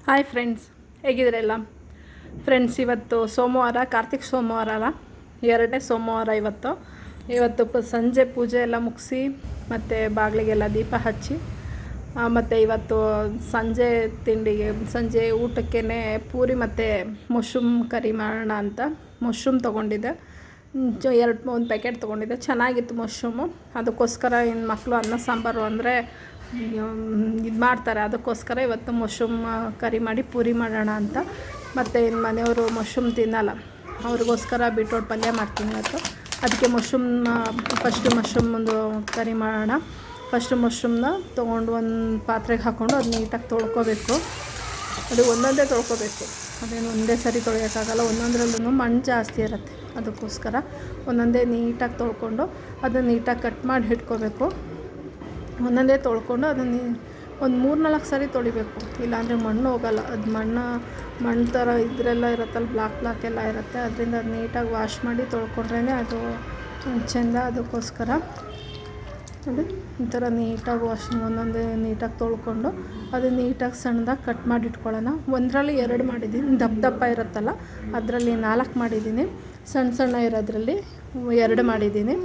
Hi friends, ಹೇಗಿದ್ದೀರೆಲ್ಲ friends? ಇವತ್ತು ಸೋಮವಾರ, ಕಾರ್ತಿಕ್ ಸೋಮವಾರ ಅಲ್ಲ, ಎರಡನೇ ಸೋಮವಾರ. ಇವತ್ತು ಸಂಜೆ ಪೂಜೆ ಎಲ್ಲ ಮುಗಿಸಿ ಮತ್ತು ಬಾಗಿಲಿಗೆಲ್ಲ ದೀಪ ಹಚ್ಚಿ ಮತ್ತು ಇವತ್ತು ಸಂಜೆ ಊಟಕ್ಕೆ ಪೂರಿ ಮತ್ತು ಮಶ್ರೂಮ್ ಕರಿ ಮಾಡೋಣ ಅಂತ ಮಶ್ರೂಮ್ ತೊಗೊಂಡಿದ್ದೆ. ಒಂದು ಪ್ಯಾಕೆಟ್ ತೊಗೊಂಡಿದ್ದೆ. ಚೆನ್ನಾಗಿತ್ತು ಮಶ್ರೂಮು. ಅದಕ್ಕೋಸ್ಕರ ಇನ್ನು ಮಕ್ಕಳು ಅನ್ನ ಸಾಂಬಾರು ಅಂದರೆ ಇದು ಮಾಡ್ತಾರೆ. ಅದಕ್ಕೋಸ್ಕರ ಇವತ್ತು ಮಶ್ರೂಮ್ ಕರಿ ಮಾಡಿ ಪೂರಿ ಮಾಡೋಣ ಅಂತ. ಮತ್ತು ಇನ್ನು ಮನೆಯವರು ಮಶ್ರೂಮ್ ತಿನ್ನಲ್ಲ, ಅವ್ರಿಗೋಸ್ಕರ ಬೀಟ್ರೋಟ್ ಪಲ್ಯ ಮಾಡ್ತೀನಿ ಇವತ್ತು. ಅದಕ್ಕೆ ಫಸ್ಟು ಮಶ್ರೂಮೊಂದು ಕರಿ ಮಾಡೋಣ. ಫಸ್ಟು ಮಶ್ರೂಮ್ನ ತೊಗೊಂಡು ಒಂದು ಪಾತ್ರೆಗೆ ಹಾಕ್ಕೊಂಡು ಅದು ನೀಟಾಗಿ ತೊಳ್ಕೊಬೇಕು. ಅದು ಒಂದೊಂದೇ ತೊಳ್ಕೊಬೇಕು, ಅದೇನು ಒಂದೇ ಸರಿ ತೊಳೆಯೋಕ್ಕಾಗಲ್ಲ. ಒಂದೊಂದರಲ್ಲೂ ಮಣ್ಣು ಜಾಸ್ತಿ ಇರುತ್ತೆ. ಅದಕ್ಕೋಸ್ಕರ ಒಂದೊಂದೇ ನೀಟಾಗಿ ತೊಳ್ಕೊಂಡು ಅದನ್ನು ನೀಟಾಗಿ ಕಟ್ ಮಾಡಿ ಇಟ್ಕೋಬೇಕು. ಒಂದೊಂದೇ ತೊಳ್ಕೊಂಡು ಅದನ್ನು ಒಂದು 3-4 ಸರಿ ತೊಳಿಬೇಕು, ಇಲ್ಲಾಂದರೆ ಮಣ್ಣು ಹೋಗಲ್ಲ. ಅದು ಮಣ್ಣು ಥರ ಇದರೆಲ್ಲ ಇರುತ್ತಲ್ಲ, ಬ್ಲಾಕ್ ಎಲ್ಲ ಇರುತ್ತೆ. ಅದರಿಂದ ಅದು ನೀಟಾಗಿ ವಾಶ್ ಮಾಡಿ ತೊಳ್ಕೊಂಡ್ರೇ ಅದು ಚೆಂದ. ಅದಕ್ಕೋಸ್ಕರ ನೋಡಿ ಈ ಥರ ನೀಟಾಗಿ ಒಂದೊಂದೇ ನೀಟಾಗಿ ತೊಳ್ಕೊಂಡು ಅದು ನೀಟಾಗಿ ಸಣ್ಣದಾಗಿ ಕಟ್ ಮಾಡಿ ಇಟ್ಕೊಳ್ಳೋಣ. ಒಂದರಲ್ಲಿ 2 ಮಾಡಿದ್ದೀನಿ, ದಪ್ಪ ಇರುತ್ತಲ್ಲ ಅದರಲ್ಲಿ 4 ಮಾಡಿದ್ದೀನಿ. ಸಣ್ಣ ಇರೋದ್ರಲ್ಲಿ 2 ಮಾಡಿದ್ದೀನಿ.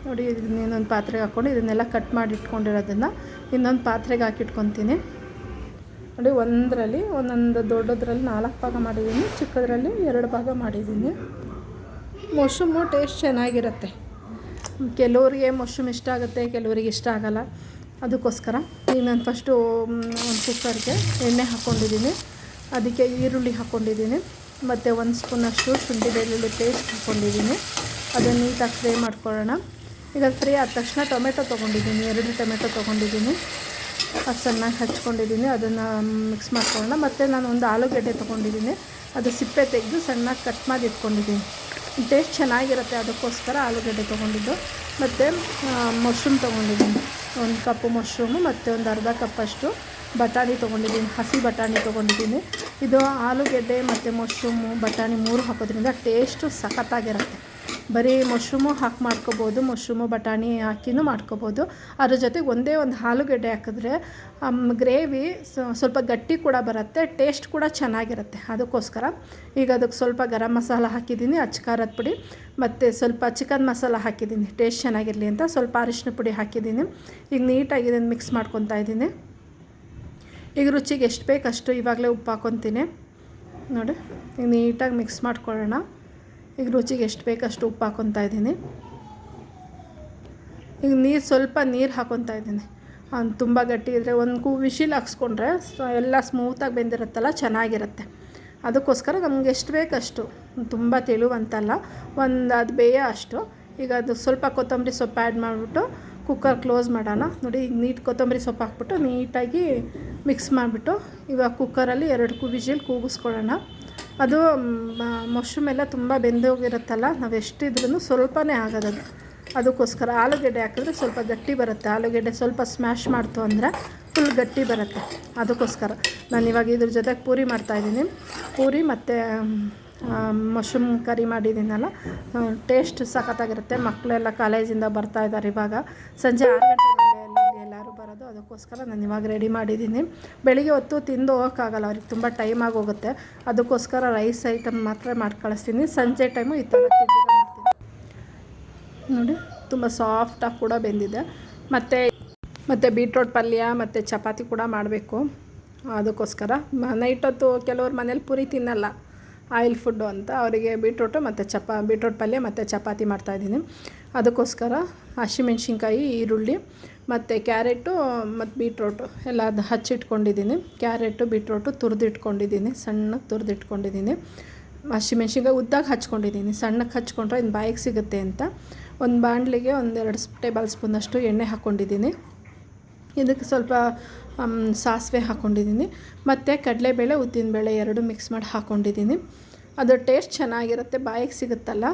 ನೋಡಿ, ಇದನ್ನ ಇನ್ನೊಂದು ಪಾತ್ರೆಗೆ ಹಾಕ್ಕೊಂಡು ಇದನ್ನೆಲ್ಲ ಕಟ್ ಮಾಡಿ ಇಟ್ಕೊಂಡಿರೋದನ್ನು ಇನ್ನೊಂದು ಪಾತ್ರೆಗೆ ಹಾಕಿಟ್ಕೊತೀನಿ. ನೋಡಿ, ಒಂದೊಂದು ದೊಡ್ಡದ್ರಲ್ಲಿ 4 ಭಾಗ ಮಾಡಿದ್ದೀನಿ, ಚಿಕ್ಕದ್ರಲ್ಲಿ 2 ಭಾಗ ಮಾಡಿದ್ದೀನಿ. ಮಶ್ರೂಮು ಟೇಸ್ಟ್ ಚೆನ್ನಾಗಿರುತ್ತೆ. ಕೆಲವರಿಗೆ ಮಶ್ರೂಮ್ ಇಷ್ಟ ಆಗುತ್ತೆ, ಕೆಲವರಿಗೆ ಇಷ್ಟ ಆಗೋಲ್ಲ. ಅದಕ್ಕೋಸ್ಕರ ಈಗ ನಾನು ಫಸ್ಟು ಒಂದು ಕುಕ್ಕರ್ಗೆ ಎಣ್ಣೆ ಹಾಕ್ಕೊಂಡಿದ್ದೀನಿ. ಅದಕ್ಕೆ ಈರುಳ್ಳಿ ಹಾಕ್ಕೊಂಡಿದ್ದೀನಿ ಮತ್ತು 1 ಸ್ಪೂನಷ್ಟು ಶುಂಠಿ ಬೆಳ್ಳುಳ್ಳಿ ಪೇಸ್ಟ್ ಹಾಕ್ಕೊಂಡಿದ್ದೀನಿ. ಅದನ್ನು ನೀಟಾಗಿ ಫ್ರೈ ಮಾಡ್ಕೊಳ್ಳೋಣ. ಈಗ ಫ್ರೈ ಆದ ತಕ್ಷಣ ಟೊಮೆಟೊ ತೊಗೊಂಡಿದ್ದೀನಿ, 2 ಟೊಮೆಟೊ ತೊಗೊಂಡಿದ್ದೀನಿ. ಅದು ಚೆನ್ನಾಗಿ ಹಚ್ಕೊಂಡಿದ್ದೀನಿ. ಅದನ್ನು ಮಿಕ್ಸ್ ಮಾಡ್ಕೊಳ್ಳೋಣ. ಮತ್ತು ನಾನು ಒಂದು ಆಲೂಗಡ್ಡೆ ತೊಗೊಂಡಿದ್ದೀನಿ, ಅದು ಸಿಪ್ಪೆ ತೆಗೆದು ಸಣ್ಣಗೆ ಕಟ್ ಮಾಡಿ ಇಟ್ಕೊಂಡಿದ್ದೀನಿ. ಟೇಸ್ಟ್ ಚೆನ್ನಾಗಿರುತ್ತೆ, ಅದಕ್ಕೋಸ್ಕರ ಆಲೂಗಡ್ಡೆ ತೊಗೊಂಡಿದ್ದು. ಮತ್ತು ಮಶ್ರೂಮ್ ತೊಗೊಂಡಿದ್ದೀನಿ, 1 ಕಪ್ಪು ಮಶ್ರೂಮು ಮತ್ತು ಒಂದು ಅರ್ಧ ಕಪ್ಪಷ್ಟು ಬಟಾಣಿ ತೊಗೊಂಡಿದ್ದೀನಿ, ಹಸಿ ಬಟಾಣಿ ತೊಗೊಂಡಿದ್ದೀನಿ. ಇದು ಆಲೂಗೆಡ್ಡೆ ಮತ್ತು ಮಶ್ರೂಮು ಬಟಾಣಿ 3 ಹಾಕೋದ್ರಿಂದ ಟೇಸ್ಟು ಸಖತ್ತಾಗಿರುತ್ತೆ. ಬರೀ ಮಶ್ರೂಮು ಹಾಕಿ ಮಾಡ್ಕೋಬೋದು, ಮಶ್ರೂಮು ಬಟಾಣಿ ಹಾಕಿನೂ ಮಾಡ್ಕೋಬೋದು. ಅದ್ರ ಜೊತೆಗೆ ಒಂದೇ ಒಂದು ಆಲೂಗೆಡ್ಡೆ ಹಾಕಿದ್ರೆ ಗ್ರೇವಿ ಸ್ವಲ್ಪ ಗಟ್ಟಿ ಕೂಡ ಬರುತ್ತೆ, ಟೇಸ್ಟ್ ಕೂಡ ಚೆನ್ನಾಗಿರುತ್ತೆ. ಅದಕ್ಕೋಸ್ಕರ ಈಗ ಅದಕ್ಕೆ ಸ್ವಲ್ಪ ಗರಂ ಮಸಾಲ ಹಾಕಿದ್ದೀನಿ, ಅಚ್ಕಾರದ ಪುಡಿ ಮತ್ತು ಸ್ವಲ್ಪ ಚಿಕನ್ ಮಸಾಲ ಹಾಕಿದ್ದೀನಿ, ಟೇಸ್ಟ್ ಚೆನ್ನಾಗಿರಲಿ ಅಂತ. ಸ್ವಲ್ಪ ಅರಿಶಿನ ಪುಡಿ ಹಾಕಿದ್ದೀನಿ. ಈಗ ನೀಟಾಗಿ ಇದನ್ನು ಮಿಕ್ಸ್ ಮಾಡ್ಕೊತಾ ಇದ್ದೀನಿ. ಈಗ ರುಚಿಗೆ ಎಷ್ಟು ಬೇಕಷ್ಟು ಇವಾಗಲೇ ಉಪ್ಪು ಹಾಕ್ಕೊತೀನಿ. ನೋಡಿ, ಈಗ ನೀಟಾಗಿ ಮಿಕ್ಸ್ ಮಾಡ್ಕೊಳ್ಳೋಣ. ಈಗ ರುಚಿಗೆ ಎಷ್ಟು ಬೇಕಷ್ಟು ಉಪ್ಪು ಹಾಕ್ಕೊತಾ ಇದ್ದೀನಿ. ಈಗ ಸ್ವಲ್ಪ ನೀರು ಹಾಕ್ಕೊತಾ ಇದ್ದೀನಿ. ತುಂಬ ಗಟ್ಟಿ ಇದ್ದರೆ ಒಂದು ವಿಶಿಲ್ ಹಾಕ್ಸ್ಕೊಂಡ್ರೆ ಎಲ್ಲ ಸ್ಮೂತಾಗಿ ಬೆಂದಿರುತ್ತಲ್ಲ, ಚೆನ್ನಾಗಿರುತ್ತೆ. ಅದಕ್ಕೋಸ್ಕರ ನಮ್ಗೆ ಎಷ್ಟು ಬೇಕಷ್ಟು, ತುಂಬ ತೆಳುವಂತಲ್ಲ, ಅದು ಬೇಯ ಅಷ್ಟು. ಈಗ ಅದು ಸ್ವಲ್ಪ ಕೊತ್ತಂಬರಿ ಸೊಪ್ಪು ಆ್ಯಡ್ ಮಾಡಿಬಿಟ್ಟು ಕುಕ್ಕರ್ ಕ್ಲೋಸ್ ಮಾಡೋಣ. ನೋಡಿ, ಈಗ ಕೊತ್ತಂಬರಿ ಸೊಪ್ಪು ಹಾಕ್ಬಿಟ್ಟು ನೀಟಾಗಿ ಮಿಕ್ಸ್ ಮಾಡಿಬಿಟ್ಟು ಇವಾಗ ಕುಕ್ಕರಲ್ಲಿ 2 ವಿಶಿಲ್ ಕೂಗಿಸ್ಕೊಳ್ಳೋಣ. ಅದು ಮಶ್ರೂಮ್ ಎಲ್ಲ ತುಂಬ ಬೆಂದೋಗಿರುತ್ತಲ್ಲ, ನಾವು ಎಷ್ಟಿದ್ರೂ ಸ್ವಲ್ಪನೇ ಆಗೋದದು. ಅದಕ್ಕೋಸ್ಕರ ಆಲೂಗೆಡ್ಡೆ ಹಾಕಿದ್ರೆ ಸ್ವಲ್ಪ ಗಟ್ಟಿ ಬರುತ್ತೆ. ಆಲೂಗೆಡ್ಡೆ ಸ್ವಲ್ಪ ಸ್ಮ್ಯಾಶ್ ಮಾಡ್ತು ಅಂದರೆ ಫುಲ್ ಗಟ್ಟಿ ಬರುತ್ತೆ. ಅದಕ್ಕೋಸ್ಕರ ನಾನು ಇವಾಗ ಇದ್ರ ಜೊತೆಗೆ ಪೂರಿ ಮಾಡ್ತಾಯಿದ್ದೀನಿ. ಪೂರಿ ಮತ್ತು ಮಶ್ರೂಮ್ ಕರಿ ಮಾಡಿದ್ದೀನಲ್ಲ, ಟೇಸ್ಟ್ ಸಖತ್ತಾಗಿರುತ್ತೆ. ಮಕ್ಕಳೆಲ್ಲ ಕಾಲೇಜಿಂದ ಬರ್ತಾಯಿದ್ದಾರೆ. ಇವಾಗ ಸಂಜೆ 6 ಗಂಟೆ ಮೇಲೆ ಎಲ್ಲರೂ ಬರೋದು. ಅದಕ್ಕೋಸ್ಕರ ನಾನು ಇವಾಗ ರೆಡಿ ಮಾಡಿದ್ದೀನಿ. ಬೆಳಿಗ್ಗೆ ಹೊತ್ತು ತಿಂದು ಹೋಗೋಕ್ಕಾಗಲ್ಲ, ಅವ್ರಿಗೆ ತುಂಬ ಟೈಮ್ ಆಗೋಗುತ್ತೆ. ಅದಕ್ಕೋಸ್ಕರ ರೈಸ್ ಐಟಮ್ ಮಾತ್ರ ಮಾಡಿ ಕಳಿಸ್ತೀನಿ. ಸಂಜೆ ಟೈಮು ಈ ಥರ ತಿಂಡಿ ಮಾಡ್ತೀನಿ. ನೋಡಿ, ತುಂಬ ಸಾಫ್ಟಾಗಿ ಕೂಡ ಬೆಂದಿದೆ. ಮತ್ತು ಬೀಟ್ರೋಟ್ ಪಲ್ಯ ಮತ್ತು ಚಪಾತಿ ಕೂಡ ಮಾಡಬೇಕು. ಅದಕ್ಕೋಸ್ಕರ ನೈಟ್ ಹೊತ್ತು ಕೆಲವ್ರು ಮನೇಲಿ ಪೂರಿ ತಿನ್ನಲ್ಲ, ಆಯಿಲ್ ಫುಡ್ಡು ಅಂತ, ಅವರಿಗೆ ಬೀಟ್ರೋಟ್ ಪಲ್ಯ ಮತ್ತು ಚಪಾತಿ ಮಾಡ್ತಾಯಿದ್ದೀನಿ. ಅದಕ್ಕೋಸ್ಕರ ಹಸಿಮೆಣ್ಸಿನ್ಕಾಯಿ, ಈರುಳ್ಳಿ ಮತ್ತು ಕ್ಯಾರೆಟು ಮತ್ತು ಬೀಟ್ರೋಟು ಎಲ್ಲ ಅದು ಹಚ್ಚಿಟ್ಕೊಂಡಿದ್ದೀನಿ. ಕ್ಯಾರೆಟು ಬೀಟ್ರೋಟು ತುರಿದಿಟ್ಕೊಂಡಿದ್ದೀನಿ, ಸಣ್ಣಗೆ ತುರಿದಿಟ್ಕೊಂಡಿದ್ದೀನಿ. ಹಸಿಮೆಣ್ಸಿನ್ಕಾಯಿ ಉದ್ದಾಗಿ ಹಚ್ಕೊಂಡಿದ್ದೀನಿ, ಸಣ್ಣಕ್ಕೆ ಹಚ್ಕೊಂಡ್ರೆ ಇನ್ನು ಬಾಯಿಗೆ ಸಿಗುತ್ತೆ ಅಂತ. ಒಂದು ಬಾಣಲಿಗೆ 2 ಟೇಬಲ್ ಸ್ಪೂನಷ್ಟು ಎಣ್ಣೆ ಹಾಕ್ಕೊಂಡಿದ್ದೀನಿ. ಇದಕ್ಕೆ ಸ್ವಲ್ಪ ಸಾಸಿವೆ ಹಾಕ್ಕೊಂಡಿದ್ದೀನಿ ಮತ್ತು ಕಡಲೆಬೇಳೆ, ಉದ್ದಿನಬೇಳೆ 2 ಮಿಕ್ಸ್ ಮಾಡಿ ಹಾಕ್ಕೊಂಡಿದ್ದೀನಿ. ಅದು ಟೇಸ್ಟ್ ಚೆನ್ನಾಗಿರುತ್ತೆ, ಬಾಯಿಗೆ ಸಿಗುತ್ತಲ್ಲ,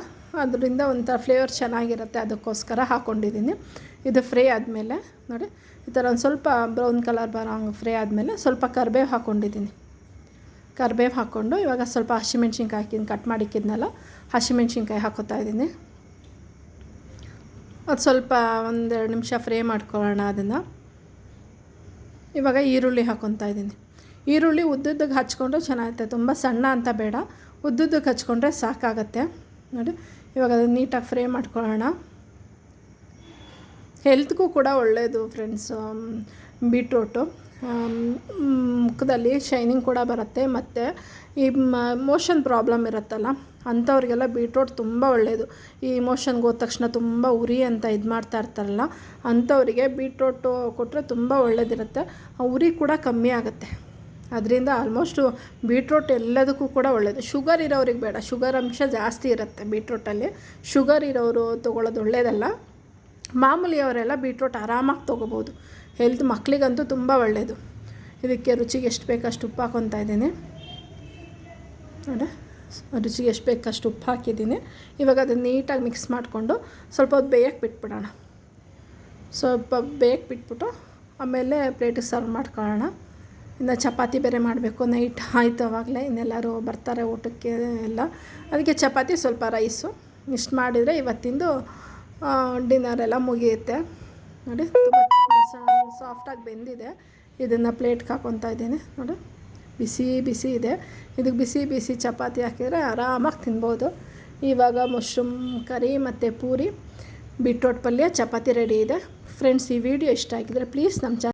ಅದರಿಂದ ಒಂಥರ ಫ್ಲೇವರ್ ಚೆನ್ನಾಗಿರುತ್ತೆ. ಅದಕ್ಕೋಸ್ಕರ ಹಾಕ್ಕೊಂಡಿದ್ದೀನಿ. ಇದು ಫ್ರೈ ಆದಮೇಲೆ ನೋಡಿ, ಈ ಥರ ಒಂದು ಸ್ವಲ್ಪ ಬ್ರೌನ್ ಕಲರ್ ಬರೋ ಹಂಗೆ ಫ್ರೈ ಆದಮೇಲೆ ಸ್ವಲ್ಪ ಕರಿಬೇವು ಹಾಕ್ಕೊಂಡಿದ್ದೀನಿ. ಕರಿಬೇವು ಹಾಕ್ಕೊಂಡು ಇವಾಗ ಸ್ವಲ್ಪ ಹಸಿಮೆಣ್ಸಿನ್ಕಾಯಿ ಕಟ್ ಮಾಡಿಕ್ಕಿದ್ನಲ್ಲ, ಹಸಿಮೆಣ್ಸಿನ್ಕಾಯಿ ಹಾಕೋತಾ ಇದ್ದೀನಿ. ಅದು ಸ್ವಲ್ಪ 1-2 ನಿಮಿಷ ಫ್ರೈ ಮಾಡ್ಕೊಳ್ಳೋಣ ಅದನ್ನು. ಇವಾಗ ಈರುಳ್ಳಿ ಹಾಕ್ಕೊತಾ ಇದ್ದೀನಿ. ಈರುಳ್ಳಿ ಉದ್ದುದ್ದಕ್ಕೆ ಹಚ್ಕೊಂಡ್ರೆ ಚೆನ್ನಾಗಿರುತ್ತೆ, ತುಂಬ ಸಣ್ಣ ಅಂತ ಬೇಡ, ಉದ್ದುದ್ದಕ್ಕೆ ಹಚ್ಕೊಂಡ್ರೆ ಸಾಕಾಗತ್ತೆ ನೋಡಿ. ಇವಾಗ ಅದನ್ನು ನೀಟಾಗಿ ಫ್ರೈ ಮಾಡ್ಕೊಳ್ಳೋಣ. ಹೆಲ್ತ್ಗೂ ಕೂಡ ಒಳ್ಳೆಯದು ಫ್ರೆಂಡ್ಸು ಬೀಟ್ರೋಟು. ಮುಖದಲ್ಲಿ ಶೈನಿಂಗ್ ಕೂಡ ಬರುತ್ತೆ, ಮತ್ತು ಈ ಮೋಷನ್ ಪ್ರಾಬ್ಲಮ್ ಇರುತ್ತಲ್ಲ ಅಂಥವ್ರಿಗೆಲ್ಲ ಬೀಟ್ರೋಟ್ ತುಂಬ ಒಳ್ಳೆಯದು. ಈ ಮೋಷನ್ಗೆ ಹೋದ ತಕ್ಷಣ ತುಂಬ ಉರಿ ಅಂತ ಇದು ಮಾಡ್ತಾ ಇರ್ತಾರಲ್ಲ ಅಂಥವರಿಗೆ ಬೀಟ್ರೋಟು ಕೊಟ್ಟರೆ ತುಂಬ ಒಳ್ಳೆಯದಿರುತ್ತೆ, ಆ ಉರಿ ಕೂಡ ಕಮ್ಮಿ ಆಗುತ್ತೆ. ಅದರಿಂದ ಆಲ್ಮೋಸ್ಟು ಬೀಟ್ರೋಟ್ ಎಲ್ಲದಕ್ಕೂ ಕೂಡ ಒಳ್ಳೆಯದು. ಶುಗರ್ ಇರೋರಿಗೆ ಬೇಡ, ಶುಗರ್ ಅಂಶ ಜಾಸ್ತಿ ಇರುತ್ತೆ ಬೀಟ್ರೋಟಲ್ಲಿ. ಶುಗರ್ ಇರೋರು ತೊಗೊಳ್ಳೋದು ಒಳ್ಳೆಯದಲ್ಲ. ಮಾಮೂಲಿಯವರೆಲ್ಲ ಬೀಟ್ರೋಟ್ ಆರಾಮಾಗಿ ತೊಗೋಬೋದು. ಹೆಲ್ತ್ ಮಕ್ಕಳಿಗಂತೂ ತುಂಬ ಒಳ್ಳೆಯದು. ಇದಕ್ಕೆ ರುಚಿಗೆ ಎಷ್ಟು ಬೇಕಷ್ಟು ಉಪ್ಪು ಹಾಕ್ಕೊತಾ ಇದ್ದೀನಿ ನೋಡಿ. ರುಚಿಗೆ ಎಷ್ಟು ಬೇಕಷ್ಟು ಉಪ್ಪು ಹಾಕಿದ್ದೀನಿ. ಇವಾಗ ಅದನ್ನು ನೀಟಾಗಿ ಮಿಕ್ಸ್ ಮಾಡಿಕೊಂಡು ಸ್ವಲ್ಪ ಹೊತ್ತು ಬೇಯಕ್ಕೆ ಬಿಟ್ಬಿಡೋಣ. ಸ್ವಲ್ಪ ಬೇಯಕ್ಕೆ ಬಿಟ್ಬಿಟ್ಟು ಆಮೇಲೆ ಪ್ಲೇಟಿಗೆ ಸರ್ವ್ ಮಾಡ್ಕೊಳ್ಳೋಣ. ಇನ್ನು ಚಪಾತಿ ಬೇರೆ ಮಾಡಬೇಕು, ನೈಟ್ ಆಯಿತು ಆವಾಗಲೇ, ಇನ್ನೆಲ್ಲರೂ ಬರ್ತಾರೆ ಊಟಕ್ಕೆ ಎಲ್ಲ. ಅದಕ್ಕೆ ಚಪಾತಿ ಸ್ವಲ್ಪ ರೈಸು ಇಷ್ಟು ಮಾಡಿದರೆ ಇವತ್ತಿಂದು ಡಿನ್ನರೆಲ್ಲ ಮುಗಿಯುತ್ತೆ ನೋಡಿ. ತುಂಬ ಸಾಫ್ಟಾಗಿ ಬೆಂದಿದೆ. ಇದನ್ನು ಪ್ಲೇಟ್ಗೆ ಹಾಕ್ಕೊತಾ ಇದ್ದೀನಿ ನೋಡಿ. ಬಿಸಿ ಬಿಸಿ ಇದೆ. ಇದಕ್ಕೆ ಬಿಸಿ ಬಿಸಿ ಚಪಾತಿ ಹಾಕಿದರೆ ಆರಾಮಾಗಿ ತಿನ್ಬೋದು. ಇವಾಗ ಮಶ್ರೂಮ್ ಕರಿ ಮತ್ತು ಪೂರಿ, ಬೀಟ್ರೋಟ್ ಪಲ್ಯ, ಚಪಾತಿ ರೆಡಿ ಇದೆ ಫ್ರೆಂಡ್ಸ್. ಈ ವಿಡಿಯೋ ಇಷ್ಟ ಆಗಿದ್ರೆ ಪ್ಲೀಸ್ ನಮ್ಮ